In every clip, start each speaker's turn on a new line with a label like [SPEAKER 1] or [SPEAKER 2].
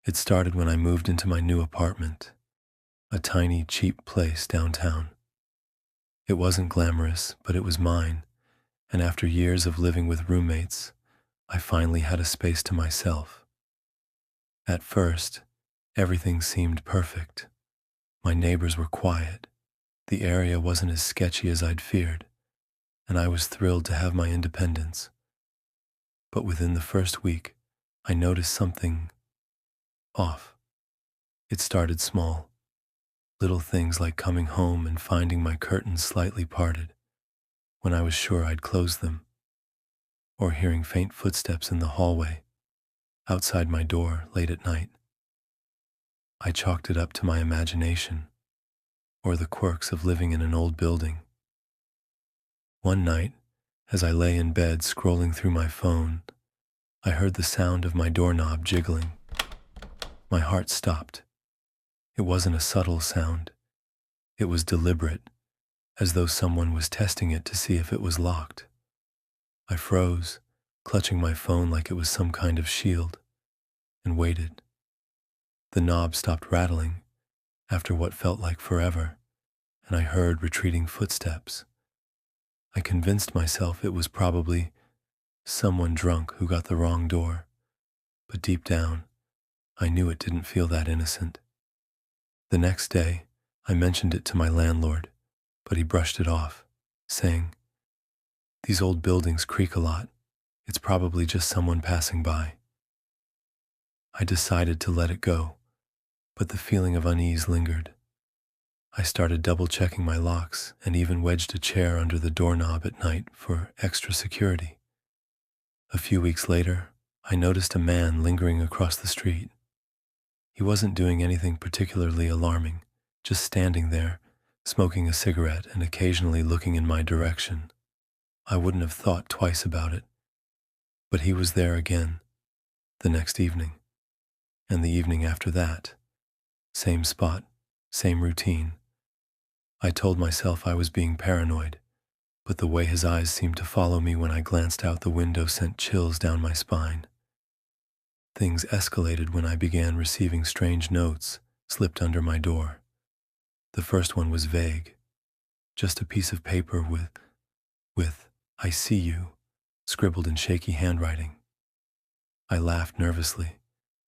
[SPEAKER 1] It started when I moved into my new apartment, a tiny, cheap place downtown. It wasn't glamorous, but it was mine, and after years of living with roommates, I finally had a space to myself. At first, everything seemed perfect. My neighbors were quiet, the area wasn't as sketchy as I'd feared, and I was thrilled to have my independence. But within the first week, I noticed something off. It started small, little things like coming home and finding my curtains slightly parted when I was sure I'd closed them, or hearing faint footsteps in the hallway outside my door late at night. I chalked it up to my imagination, or the quirks of living in an old building. One night, as I lay in bed scrolling through my phone, I heard the sound of my doorknob jiggling. My heart stopped. It wasn't a subtle sound. It was deliberate, as though someone was testing it to see if it was locked. I froze, clutching my phone like it was some kind of shield, and waited. The knob stopped rattling after what felt like forever, and I heard retreating footsteps. I convinced myself it was probably someone drunk who got the wrong door, but deep down, I knew it didn't feel that innocent. The next day, I mentioned it to my landlord, but he brushed it off, saying, "These old buildings creak a lot. It's probably just someone passing by." I decided to let it go, but the feeling of unease lingered. I started double-checking my locks and even wedged a chair under the doorknob at night for extra security. A few weeks later, I noticed a man lingering across the street. He wasn't doing anything particularly alarming, just standing there, smoking a cigarette and occasionally looking in my direction. I wouldn't have thought twice about it, but he was there again, the next evening, and the evening after that. Same spot, same routine. I told myself I was being paranoid, but the way his eyes seemed to follow me when I glanced out the window sent chills down my spine. Things escalated when I began receiving strange notes slipped under my door. The first one was vague, just a piece of paper with "I see you" scribbled in shaky handwriting. I laughed nervously,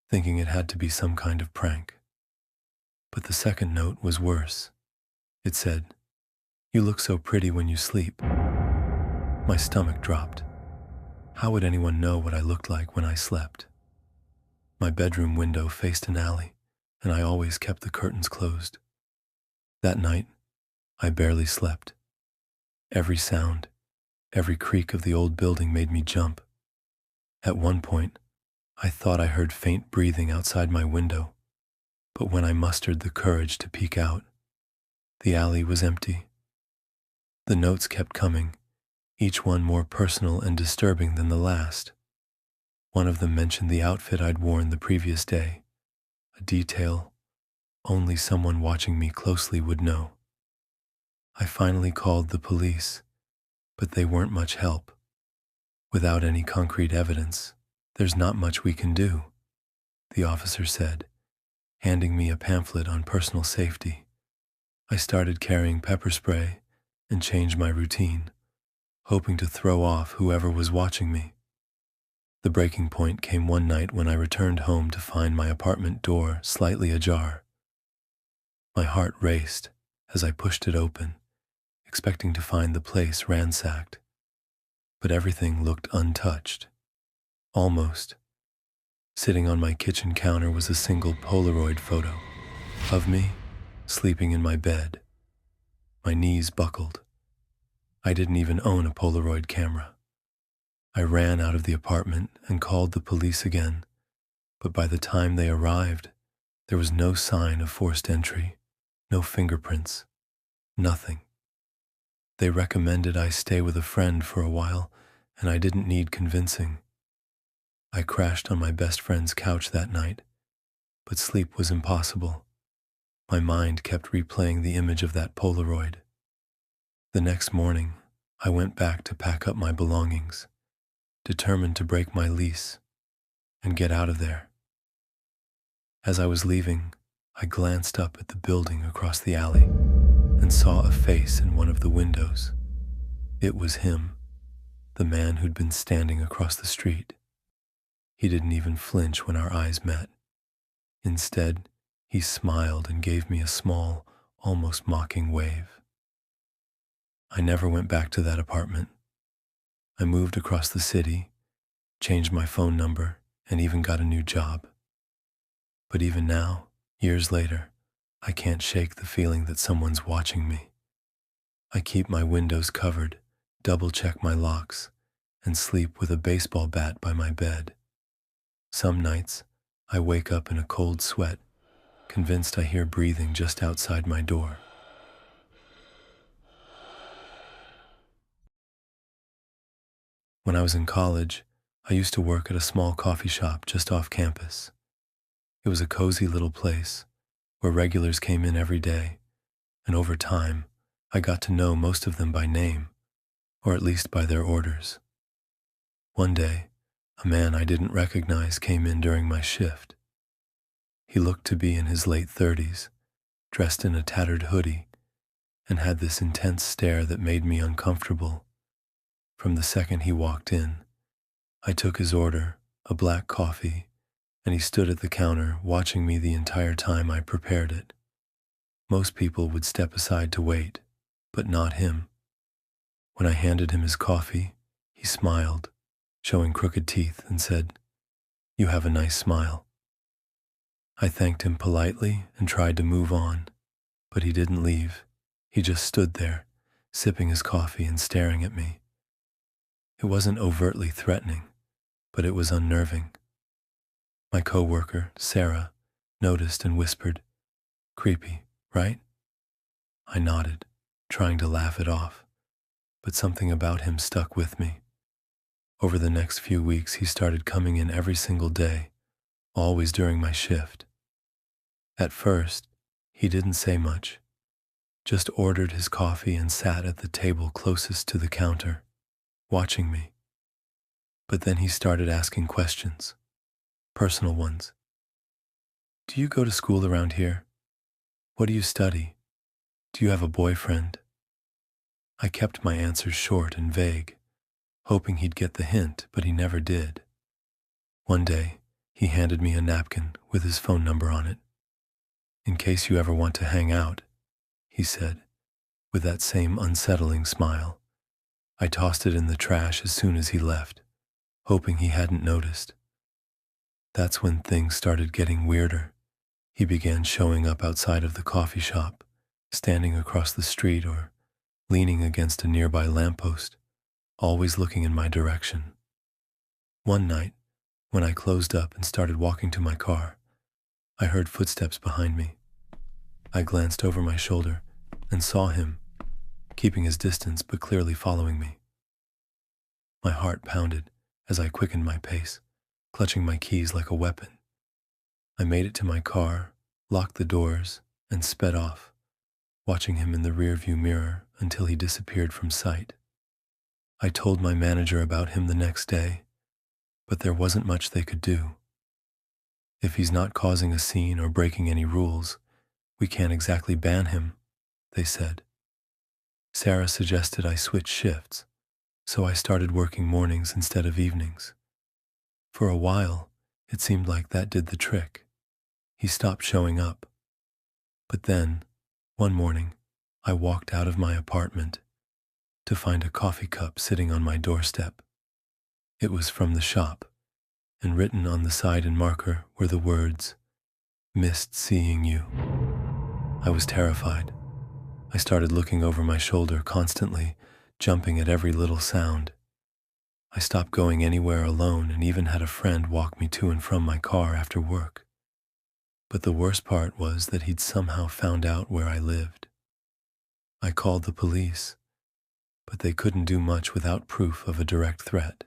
[SPEAKER 1] thinking it had to be some kind of prank. But the second note was worse. It said, "You look so pretty when you sleep." My stomach dropped. How would anyone know what I looked like when I slept? My bedroom window faced an alley, and I always kept the curtains closed. That night, I barely slept. Every sound, every creak of the old building made me jump. At one point, I thought I heard faint breathing outside my window, but when I mustered the courage to peek out, the alley was empty. The notes kept coming, each one more personal and disturbing than the last. One of them mentioned the outfit I'd worn the previous day, a detail only someone watching me closely would know. I finally called the police, but they weren't much help. Without any concrete evidence, there's not much we can do, the officer said, handing me a pamphlet on personal safety. I started carrying pepper spray and changed my routine, hoping to throw off whoever was watching me. The breaking point came one night when I returned home to find my apartment door slightly ajar. My heart raced as I pushed it open, expecting to find the place ransacked. But everything looked untouched. Almost. Sitting on my kitchen counter was a single Polaroid photo of me sleeping in my bed. My knees buckled. I didn't even own a Polaroid camera. I ran out of the apartment and called the police again, but by the time they arrived, there was no sign of forced entry, no fingerprints, nothing. They recommended I stay with a friend for a while, and I didn't need convincing. I crashed on my best friend's couch that night, but sleep was impossible. My mind kept replaying the image of that Polaroid. The next morning, I went back to pack up my belongings, determined to break my lease and get out of there. As I was leaving, I glanced up at the building across the alley and saw a face in one of the windows. It was him, the man who'd been standing across the street. He didn't even flinch when our eyes met. Instead, he smiled and gave me a small, almost mocking wave. I never went back to that apartment. I moved across the city, changed my phone number, and even got a new job. But even now, years later, I can't shake the feeling that someone's watching me. I keep my windows covered, double-check my locks, and sleep with a baseball bat by my bed. Some nights, I wake up in a cold sweat, convinced I hear breathing just outside my door. When I was in college, I used to work at a small coffee shop just off campus. It was a cozy little place where regulars came in every day, and over time, I got to know most of them by name, or at least by their orders. One day, a man I didn't recognize came in during my shift. He looked to be in his late 30s, dressed in a tattered hoodie, and had this intense stare that made me uncomfortable. From the second he walked in, I took his order, a black coffee, and he stood at the counter watching me the entire time I prepared it. Most people would step aside to wait, but not him. When I handed him his coffee, he smiled, showing crooked teeth, and said, "You have a nice smile." I thanked him politely and tried to move on, but he didn't leave. He just stood there, sipping his coffee and staring at me. It wasn't overtly threatening, but it was unnerving. My coworker, Sarah, noticed and whispered, "Creepy, right?" I nodded, trying to laugh it off, but something about him stuck with me. Over the next few weeks, he started coming in every single day, always during my shift. At first, he didn't say much, just ordered his coffee and sat at the table closest to the counter, watching me. But then he started asking questions, personal ones. "Do you go to school around here? What do you study? Do you have a boyfriend?" I kept my answers short and vague, hoping he'd get the hint, but he never did. One day, he handed me a napkin with his phone number on it. "In case you ever want to hang out," he said, with that same unsettling smile. I tossed it in the trash as soon as he left, hoping he hadn't noticed. That's when things started getting weirder. He began showing up outside of the coffee shop, standing across the street or leaning against a nearby lamppost, always looking in my direction. One night, when I closed up and started walking to my car, I heard footsteps behind me. I glanced over my shoulder and saw him, keeping his distance but clearly following me. My heart pounded as I quickened my pace, clutching my keys like a weapon. I made it to my car, locked the doors, and sped off, watching him in the rearview mirror until he disappeared from sight. I told my manager about him the next day, but there wasn't much they could do. "If he's not causing a scene or breaking any rules, we can't exactly ban him," they said. Sarah suggested I switch shifts, so I started working mornings instead of evenings. For a while, it seemed like that did the trick. He stopped showing up. But then, one morning, I walked out of my apartment to find a coffee cup sitting on my doorstep. It was from the shop, and written on the side in marker were the words, "Missed seeing you." I was terrified. I started looking over my shoulder constantly, jumping at every little sound. I stopped going anywhere alone and even had a friend walk me to and from my car after work. But the worst part was that he'd somehow found out where I lived. I called the police, but they couldn't do much without proof of a direct threat.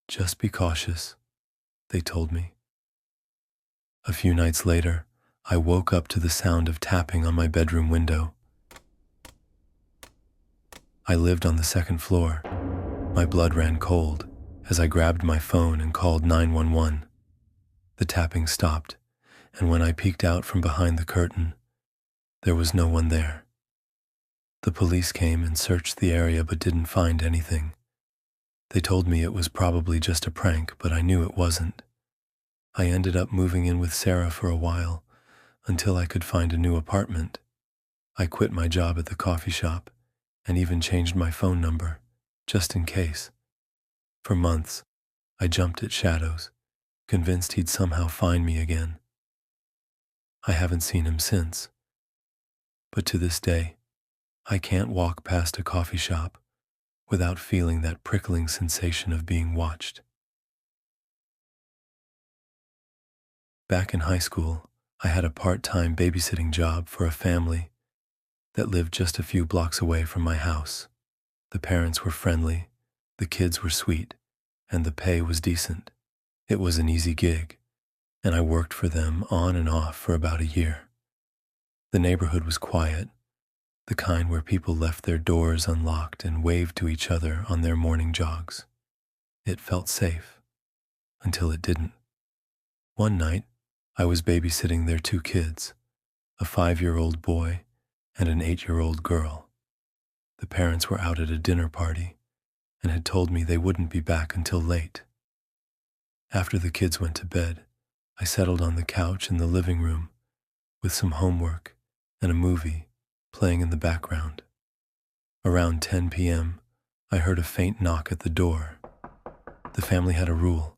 [SPEAKER 1] "Just be cautious," they told me. A few nights later, I woke up to the sound of tapping on my bedroom window. I lived on the second floor. My blood ran cold as I grabbed my phone and called 911. The tapping stopped, and when I peeked out from behind the curtain, there was no one there. The police came and searched the area but didn't find anything. They told me it was probably just a prank, but I knew it wasn't. I ended up moving in with Sarah for a while, until I could find a new apartment. I quit my job at the coffee shop, and even changed my phone number, just in case. For months, I jumped at shadows, convinced he'd somehow find me again. I haven't seen him since, but to this day, I can't walk past a coffee shop without feeling that prickling sensation of being watched. Back in high school, I had a part-time babysitting job for a family that lived just a few blocks away from my house. The parents were friendly, the kids were sweet, and the pay was decent. It was an easy gig, and I worked for them on and off for about a year. The neighborhood was quiet, the kind where people left their doors unlocked and waved to each other on their morning jogs. It felt safe, until it didn't. One night, I was babysitting their two kids, a 5-year-old boy and an 8-year-old girl. The parents were out at a dinner party and had told me they wouldn't be back until late. After the kids went to bed, I settled on the couch in the living room with some homework and a movie playing in the background. Around 10 p.m., I heard a faint knock at the door. The family had a rule: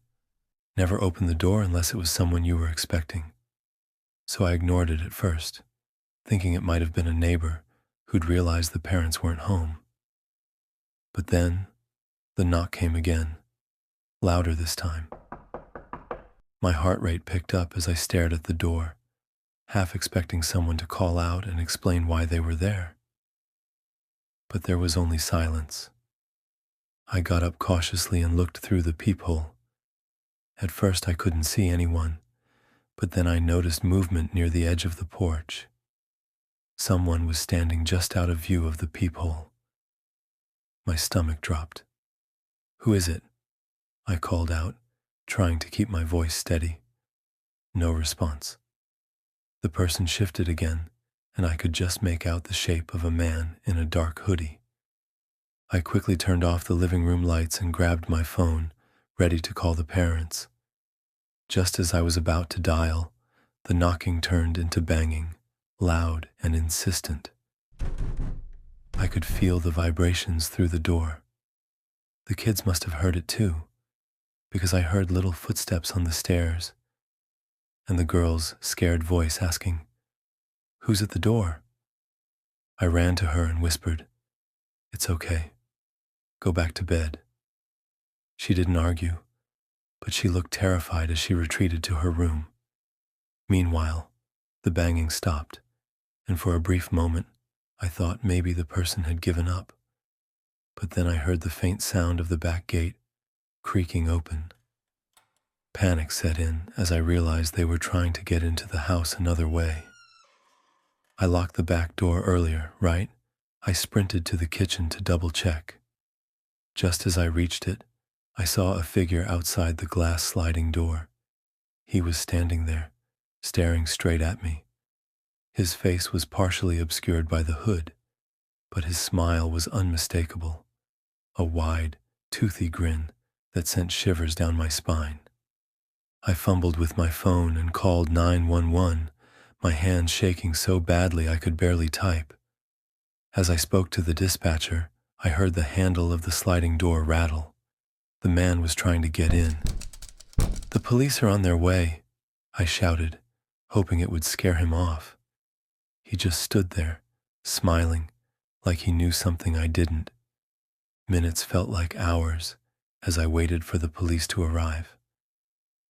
[SPEAKER 1] never open the door unless it was someone you were expecting. So I ignored it at first, thinking it might have been a neighbor who'd realized the parents weren't home. But then, the knock came again, louder this time. My heart rate picked up as I stared at the door, half expecting someone to call out and explain why they were there. But there was only silence. I got up cautiously and looked through the peephole. At first I couldn't see anyone, but then I noticed movement near the edge of the porch. Someone was standing just out of view of the peephole. My stomach dropped. "Who is it?" I called out, trying to keep my voice steady. No response. The person shifted again, and I could just make out the shape of a man in a dark hoodie. I quickly turned off the living room lights and grabbed my phone, ready to call the parents. Just as I was about to dial, the knocking turned into banging, loud and insistent. I could feel the vibrations through the door. The kids must have heard it too, because I heard little footsteps on the stairs, and the girl's scared voice asking, "Who's at the door?" I ran to her and whispered, "It's okay. Go back to bed." She didn't argue, but she looked terrified as she retreated to her room. Meanwhile, the banging stopped, and for a brief moment, I thought maybe the person had given up. But then I heard the faint sound of the back gate creaking open. Panic set in as I realized they were trying to get into the house another way. I locked the back door earlier, right? I sprinted to the kitchen to double check. Just as I reached it, I saw a figure outside the glass sliding door. He was standing there, staring straight at me. His face was partially obscured by the hood, but his smile was unmistakable, a wide, toothy grin that sent shivers down my spine. I fumbled with my phone and called 911, my hands shaking so badly I could barely type. As I spoke to the dispatcher, I heard the handle of the sliding door rattle. The man was trying to get in. "The police are on their way," I shouted, hoping it would scare him off. He just stood there, smiling, like he knew something I didn't. Minutes felt like hours as I waited for the police to arrive.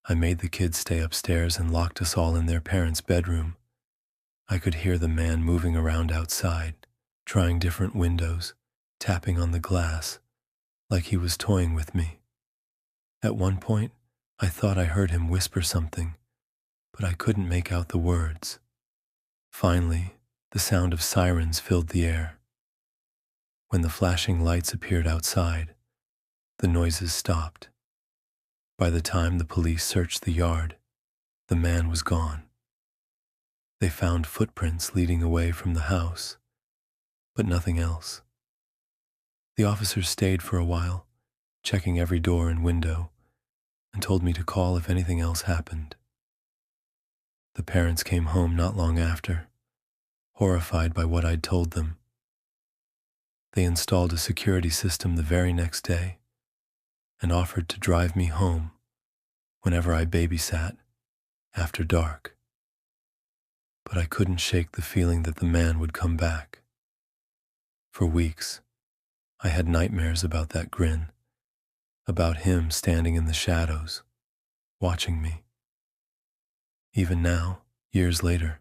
[SPEAKER 1] I made the kids stay upstairs and locked us all in their parents' bedroom. I could hear the man moving around outside, trying different windows, tapping on the glass, like he was toying with me. At one point, I thought I heard him whisper something, but I couldn't make out the words. Finally, the sound of sirens filled the air. When the flashing lights appeared outside, the noises stopped. By the time the police searched the yard, The man was gone. They found footprints leading away from the house, but nothing else. The officers stayed for a while, checking every door and window, and told me to call if anything else happened. The parents came home not long after, horrified by what I'd told them. They installed a security system the very next day and offered to drive me home whenever I babysat after dark. But I couldn't shake the feeling that the man would come back. For weeks, I had nightmares about that grin, about him standing in the shadows, watching me. Even now, years later,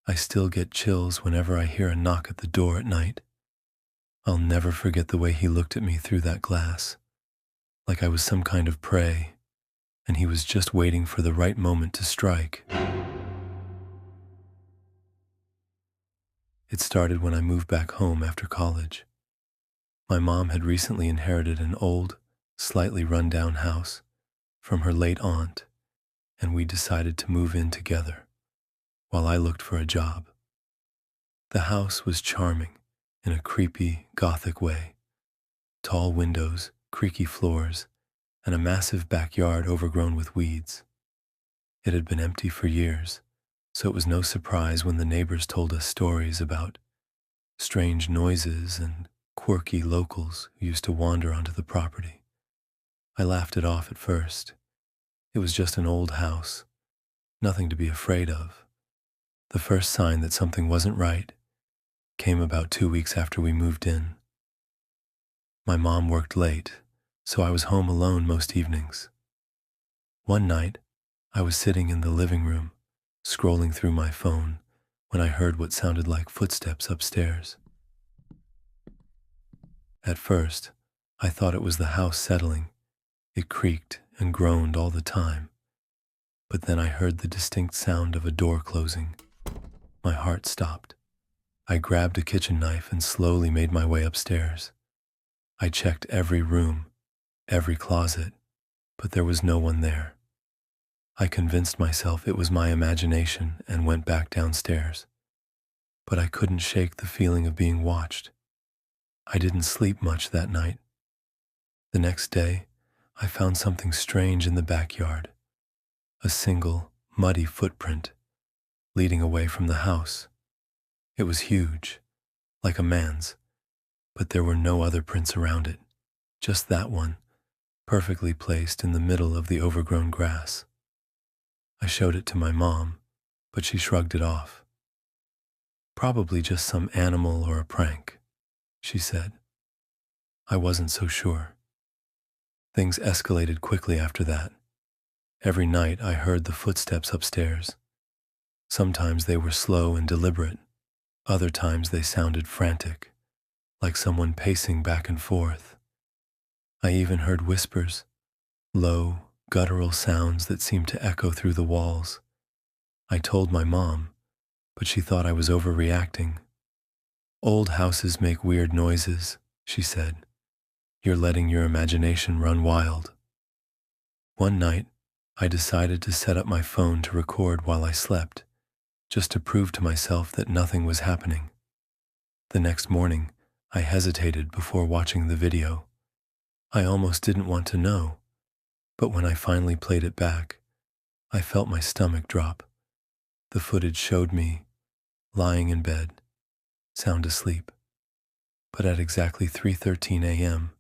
[SPEAKER 1] I still get chills whenever I hear a knock at the door at night. I'll never forget the way he looked at me through that glass, like I was some kind of prey, and he was just waiting for the right moment to strike. It started when I moved back home after college. My mom had recently inherited an old, slightly run-down house from her late aunt, and we decided to move in together while I looked for a job. The house was charming in a creepy, gothic way. Tall windows, creaky floors, and a massive backyard overgrown with weeds. It had been empty for years, so it was no surprise when the neighbors told us stories about strange noises and quirky locals who used to wander onto the property. I laughed it off at first. It was just an old house, nothing to be afraid of. The first sign that something wasn't right came about 2 weeks after we moved in. My mom worked late, so I was home alone most evenings. One night, I was sitting in the living room, scrolling through my phone, when I heard what sounded like footsteps upstairs. At first, I thought it was the house settling. It creaked and groaned all the time. But then I heard the distinct sound of a door closing. My heart stopped. I grabbed a kitchen knife and slowly made my way upstairs. I checked every room, every closet, but there was no one there. I convinced myself it was my imagination and went back downstairs. But I couldn't shake the feeling of being watched. I didn't sleep much that night. The next day, I found something strange in the backyard. A single, muddy footprint leading away from the house. It was huge, like a man's, but there were no other prints around it, just that one, perfectly placed in the middle of the overgrown grass. I showed it to my mom, but she shrugged it off. Probably just some animal or a prank, she said. I wasn't so sure. Things escalated quickly after that. Every night I heard the footsteps upstairs. Sometimes they were slow and deliberate. Other times they sounded frantic, like someone pacing back and forth. I even heard whispers, low, guttural sounds that seemed to echo through the walls. I told my mom, but she thought I was overreacting. Old houses make weird noises, she said. You're letting your imagination run wild. One night, I decided to set up my phone to record while I slept, just to prove to myself that nothing was happening. The next morning, I hesitated before watching the video. I almost didn't want to know, but when I finally played it back, I felt my stomach drop. The footage showed me lying in bed, sound asleep. But at exactly 3:13 a.m.,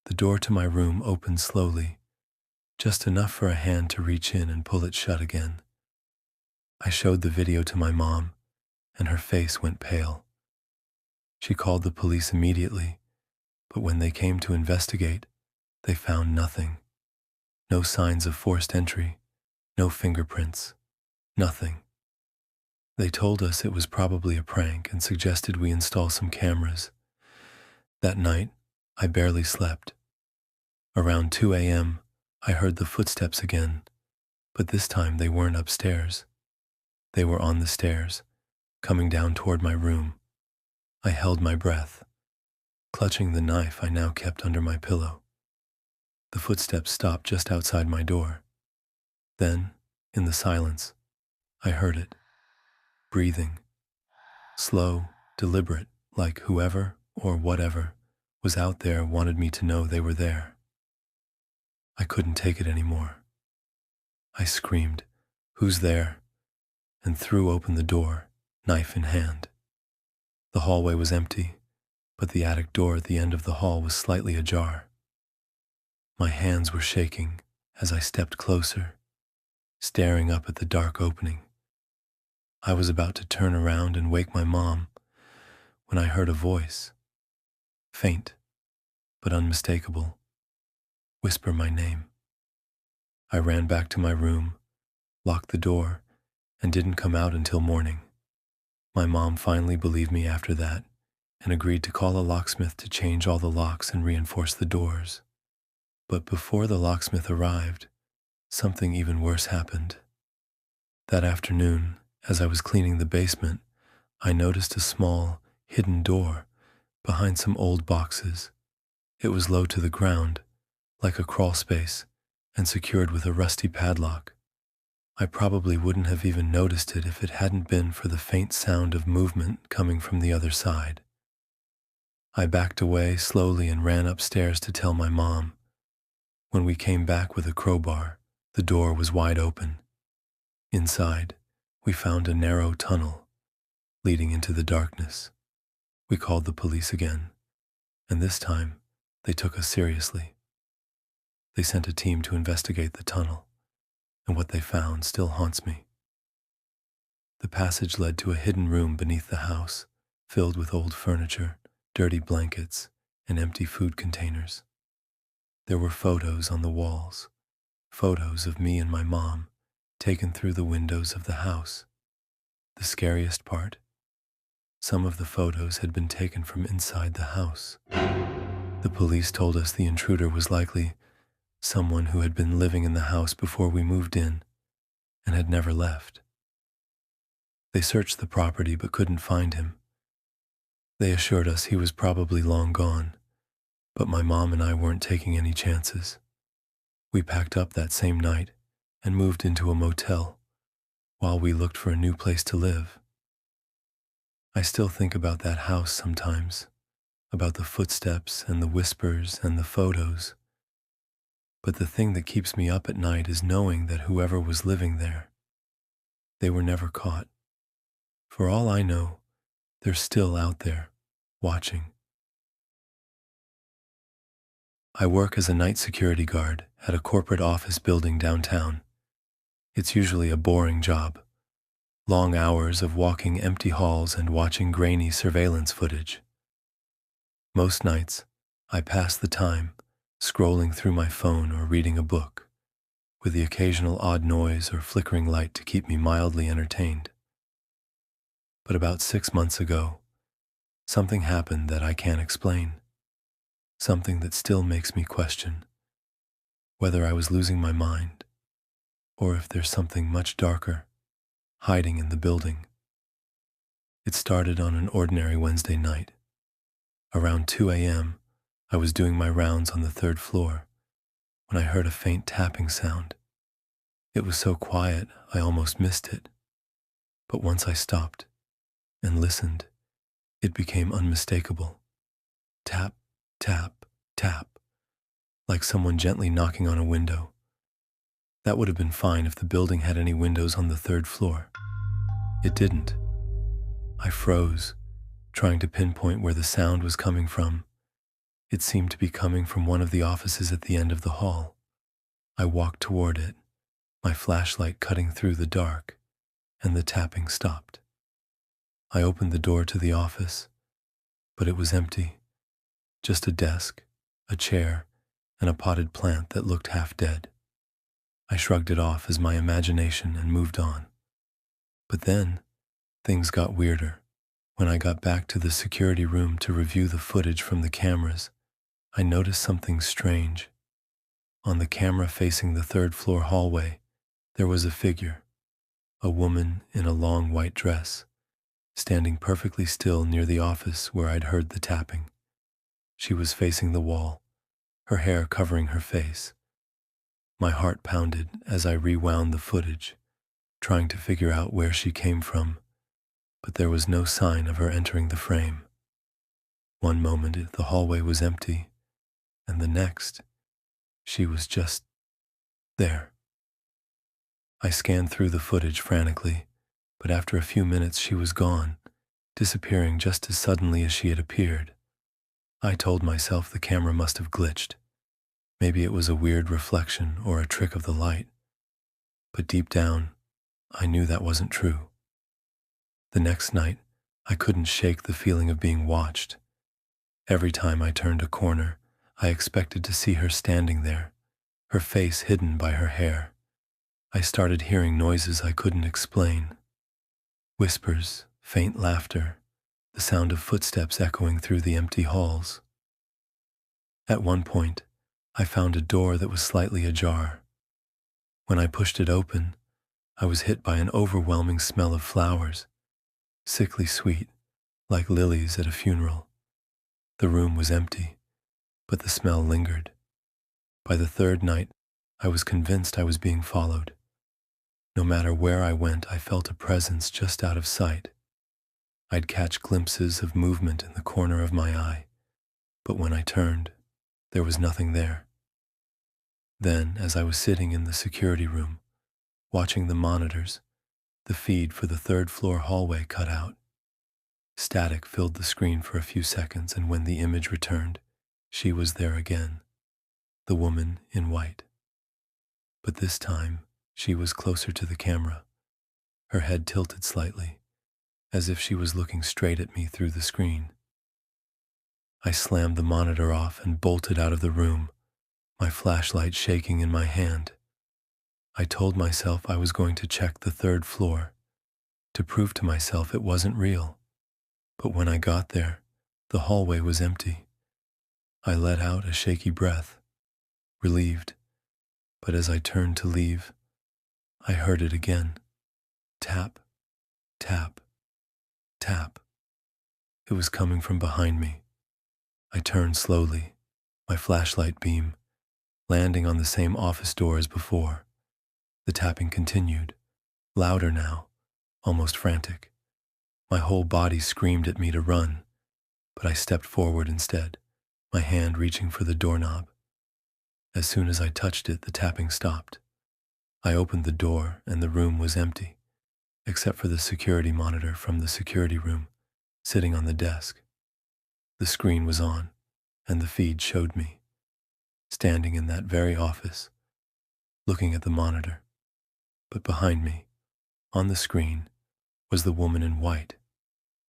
[SPEAKER 1] the door to my room opened slowly, just enough for a hand to reach in and pull it shut again. I showed the video to my mom, and her face went pale. She called the police immediately, but when they came to investigate, they found nothing. No signs of forced entry, no fingerprints, nothing. They told us it was probably a prank and suggested we install some cameras. That night, I barely slept. Around 2 a.m., I heard the footsteps again, but this time they weren't upstairs. They were on the stairs, coming down toward my room. I held my breath, clutching the knife I now kept under my pillow. The footsteps stopped just outside my door. Then, in the silence, I heard it, breathing, slow, deliberate, like whoever or whatever was out there wanted me to know they were there. I couldn't take it anymore. I screamed, "Who's there?" and threw open the door, knife in hand. The hallway was empty, but the attic door at the end of the hall was slightly ajar. My hands were shaking as I stepped closer, staring up at the dark opening. I was about to turn around and wake my mom when I heard a voice, faint but unmistakable, whisper my name. I ran back to my room, locked the door, and didn't come out until morning. My mom finally believed me after that and agreed to call a locksmith to change all the locks and reinforce the doors. But before the locksmith arrived, something even worse happened. That afternoon, as I was cleaning the basement, I noticed a small, hidden door behind some old boxes. It was low to the ground, like a crawl space, and secured with a rusty padlock. I probably wouldn't have even noticed it if it hadn't been for the faint sound of movement coming from the other side. I backed away slowly and ran upstairs to tell my mom. When we came back with a crowbar, the door was wide open. Inside, we found a narrow tunnel leading into the darkness. We called the police again, and this time they took us seriously. They sent a team to investigate the tunnel, and what they found still haunts me. The passage led to a hidden room beneath the house, filled with old furniture, dirty blankets, and empty food containers. There were photos on the walls, photos of me and my mom, taken through the windows of the house. The scariest part, some of the photos had been taken from inside the house. The police told us the intruder was likely someone who had been living in the house before we moved in and had never left. They searched the property but couldn't find him. They assured us he was probably long gone, but my mom and I weren't taking any chances. We packed up that same night and moved into a motel while we looked for a new place to live. I still think about that house sometimes, about the footsteps and the whispers and the photos. But the thing that keeps me up at night is knowing that whoever was living there, they were never caught. For all I know, they're still out there, watching. I work as a night security guard at a corporate office building downtown. It's usually a boring job. Long hours of walking empty halls and watching grainy surveillance footage. Most nights, I pass the time scrolling through my phone or reading a book, with the occasional odd noise or flickering light to keep me mildly entertained. But about 6 months ago, something happened that I can't explain. Something that still makes me question whether I was losing my mind or if there's something much darker hiding in the building. It started on an ordinary Wednesday night. Around 2 a.m., I was doing my rounds on the 3rd floor when I heard a faint tapping sound. It was so quiet I almost missed it. But once I stopped and listened, it became unmistakable. Tap, tap, tap, like someone gently knocking on a window. That would have been fine if the building had any windows on the 3rd floor. It didn't. I froze, trying to pinpoint where the sound was coming from. It seemed to be coming from one of the offices at the end of the hall. I walked toward it, my flashlight cutting through the dark, and the tapping stopped. I opened the door to the office, but it was empty. Just a desk, a chair, and a potted plant that looked half dead. I shrugged it off as my imagination and moved on. But then, things got weirder. When I got back to the security room to review the footage from the cameras, I noticed something strange. On the camera facing the 3rd floor hallway, there was a figure, a woman in a long white dress, standing perfectly still near the office where I'd heard the tapping. She was facing the wall, her hair covering her face. My heart pounded as I rewound the footage, trying to figure out where she came from, but there was no sign of her entering the frame. One moment the hallway was empty, and the next, she was just there. I scanned through the footage frantically, but after a few minutes she was gone, disappearing just as suddenly as she had appeared. I told myself the camera must have glitched. Maybe it was a weird reflection or a trick of the light. But deep down, I knew that wasn't true. The next night, I couldn't shake the feeling of being watched. Every time I turned a corner, I expected to see her standing there, her face hidden by her hair. I started hearing noises I couldn't explain. Whispers, faint laughter, the sound of footsteps echoing through the empty halls. At one point, I found a door that was slightly ajar. When I pushed it open, I was hit by an overwhelming smell of flowers, sickly sweet, like lilies at a funeral. The room was empty, but the smell lingered. By the third night, I was convinced I was being followed. No matter where I went, I felt a presence just out of sight. I'd catch glimpses of movement in the corner of my eye, but when I turned, there was nothing there. Then, as I was sitting in the security room, watching the monitors, the feed for the third-floor hallway cut out. Static filled the screen for a few seconds, and when the image returned, she was there again, the woman in white. But this time, she was closer to the camera, her head tilted slightly, as if she was looking straight at me through the screen. I slammed the monitor off and bolted out of the room, my flashlight shaking in my hand. I told myself I was going to check the third floor, to prove to myself it wasn't real. But when I got there, the hallway was empty. I let out a shaky breath, relieved, but as I turned to leave, I heard it again. Tap, tap, tap. It was coming from behind me. I turned slowly, my flashlight beam landing on the same office door as before. The tapping continued, louder now, almost frantic. My whole body screamed at me to run, but I stepped forward instead, my hand reaching for the doorknob. As soon as I touched it, the tapping stopped. I opened the door and the room was empty, except for the security monitor from the security room, sitting on the desk. The screen was on, and the feed showed me, standing in that very office, looking at the monitor. But behind me, on the screen, was the woman in white,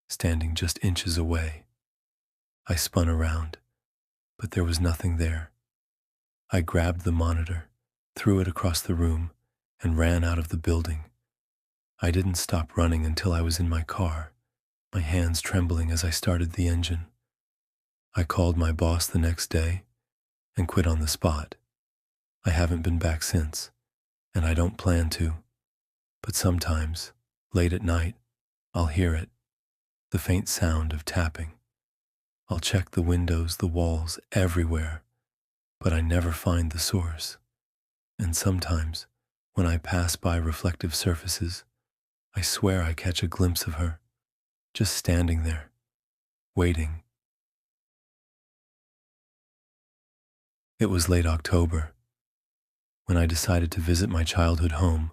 [SPEAKER 1] standing just inches away. I spun around, but there was nothing there. I grabbed the monitor, threw it across the room, and ran out of the building. I didn't stop running until I was in my car, my hands trembling as I started the engine. I called my boss the next day and quit on the spot. I haven't been back since, and I don't plan to. But sometimes, late at night, I'll hear it, the faint sound of tapping. I'll check the windows, the walls, everywhere, but I never find the source. And sometimes, when I pass by reflective surfaces, I swear I catch a glimpse of her, just standing there, waiting. It was late October, when I decided to visit my childhood home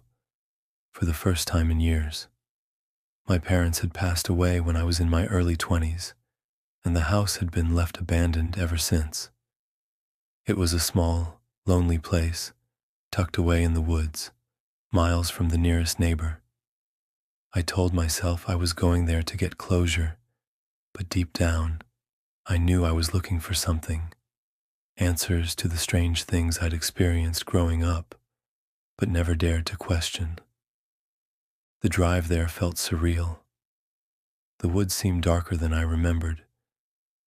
[SPEAKER 1] for the first time in years. My parents had passed away when I was in my early 20s, and the house had been left abandoned ever since. It was a small, lonely place, tucked away in the woods, miles from the nearest neighbor. I told myself I was going there to get closure, but deep down, I knew I was looking for something. Answers to the strange things I'd experienced growing up, but never dared to question. The drive there felt surreal. The woods seemed darker than I remembered,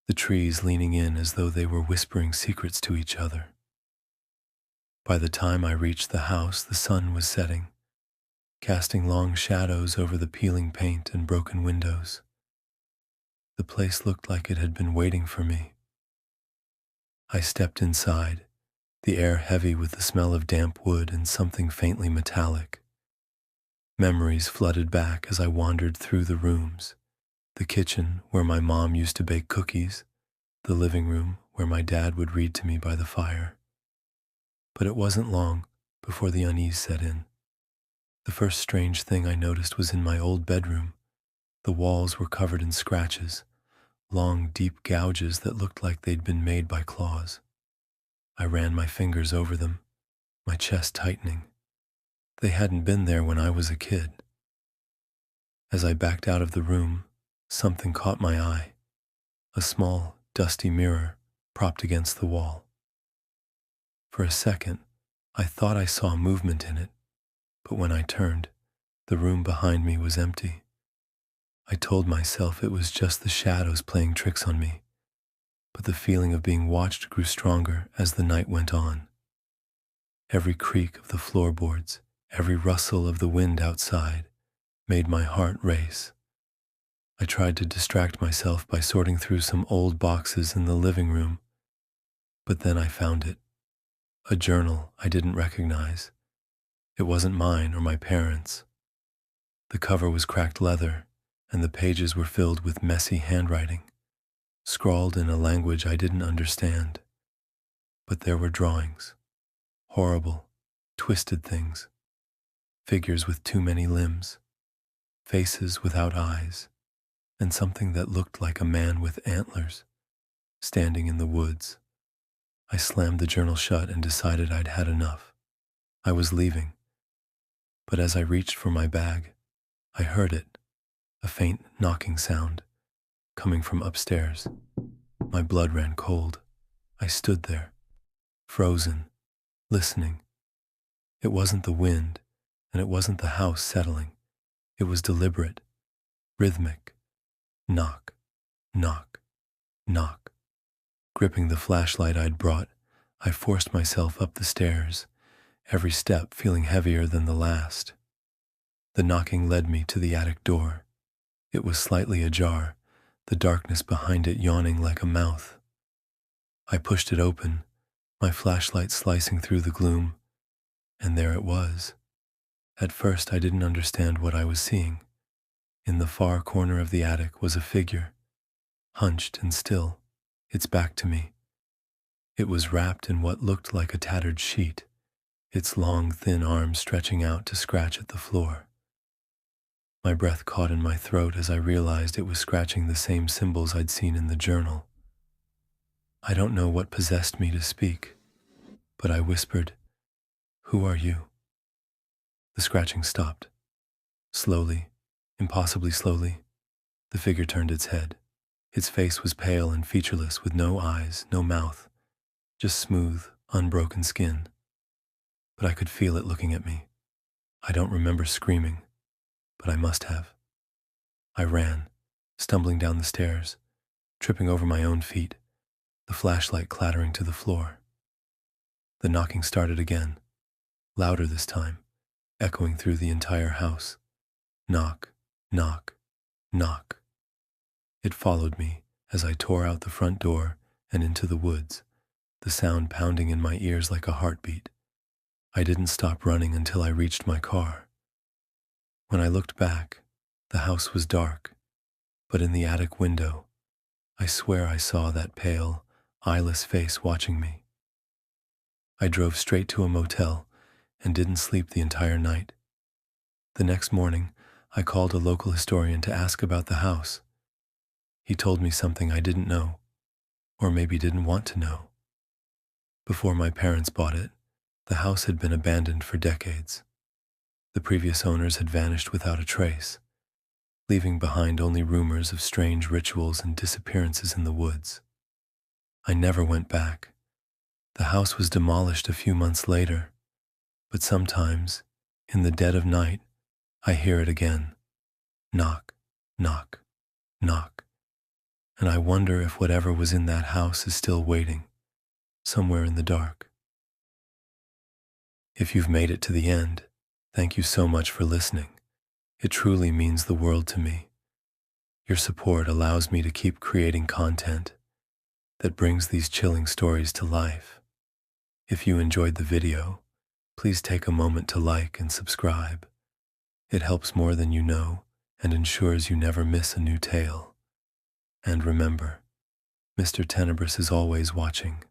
[SPEAKER 1] the trees leaning in as though they were whispering secrets to each other. By the time I reached the house, the sun was setting, casting long shadows over the peeling paint and broken windows. The place looked like it had been waiting for me. I stepped inside, the air heavy with the smell of damp wood and something faintly metallic. Memories flooded back as I wandered through the rooms. The kitchen, where my mom used to bake cookies. The living room, where my dad would read to me by the fire. But it wasn't long before the unease set in. The first strange thing I noticed was in my old bedroom. The walls were covered in scratches, long, deep gouges that looked like they'd been made by claws. I ran my fingers over them, my chest tightening. They hadn't been there when I was a kid. As I backed out of the room, something caught my eye. A small, dusty mirror propped against the wall. For a second, I thought I saw movement in it, but when I turned, the room behind me was empty. I told myself it was just the shadows playing tricks on me, but the feeling of being watched grew stronger as the night went on. Every creak of the floorboards, every rustle of the wind outside, made my heart race. I tried to distract myself by sorting through some old boxes in the living room, but then I found it. A journal I didn't recognize. It wasn't mine or my parents'. The cover was cracked leather, and the pages were filled with messy handwriting, scrawled in a language I didn't understand. But there were drawings, horrible, twisted things, figures with too many limbs, faces without eyes, and something that looked like a man with antlers, standing in the woods. I slammed the journal shut and decided I'd had enough. I was leaving, but as I reached for my bag, I heard it, a faint knocking sound, coming from upstairs. My blood ran cold. I stood there, frozen, listening. It wasn't the wind, and it wasn't the house settling. It was deliberate, rhythmic. Knock, knock, knock. Gripping the flashlight I'd brought, I forced myself up the stairs, every step feeling heavier than the last. The knocking led me to the attic door. It was slightly ajar, the darkness behind it yawning like a mouth. I pushed it open, my flashlight slicing through the gloom, and there it was. At first I didn't understand what I was seeing. In the far corner of the attic was a figure, hunched and still, its back to me. It was wrapped in what looked like a tattered sheet, its long, thin arms stretching out to scratch at the floor. My breath caught in my throat as I realized it was scratching the same symbols I'd seen in the journal. I don't know what possessed me to speak, but I whispered, "Who are you?" The scratching stopped. Slowly, impossibly slowly, the figure turned its head. Its face was pale and featureless, with no eyes, no mouth, just smooth, unbroken skin. But I could feel it looking at me. I don't remember screaming, but I must have. I ran, stumbling down the stairs, tripping over my own feet, the flashlight clattering to the floor. The knocking started again, louder this time, echoing through the entire house. Knock, knock, knock. It followed me as I tore out the front door and into the woods, the sound pounding in my ears like a heartbeat. I didn't stop running until I reached my car. When I looked back, the house was dark, but in the attic window, I swear I saw that pale, eyeless face watching me. I drove straight to a motel and didn't sleep the entire night. The next morning, I called a local historian to ask about the house. He told me something I didn't know, or maybe didn't want to know. Before my parents bought it, the house had been abandoned for decades. The previous owners had vanished without a trace, leaving behind only rumors of strange rituals and disappearances in the woods. I never went back. The house was demolished a few months later, but sometimes, in the dead of night, I hear it again. Knock, knock, knock. And I wonder if whatever was in that house is still waiting, somewhere in the dark. If you've made it to the end, thank you so much for listening. It truly means the world to me. Your support allows me to keep creating content that brings these chilling stories to life. If you enjoyed the video, please take a moment to like and subscribe. It helps more than you know and ensures you never miss a new tale. And remember, Mr. Tenebris is always watching.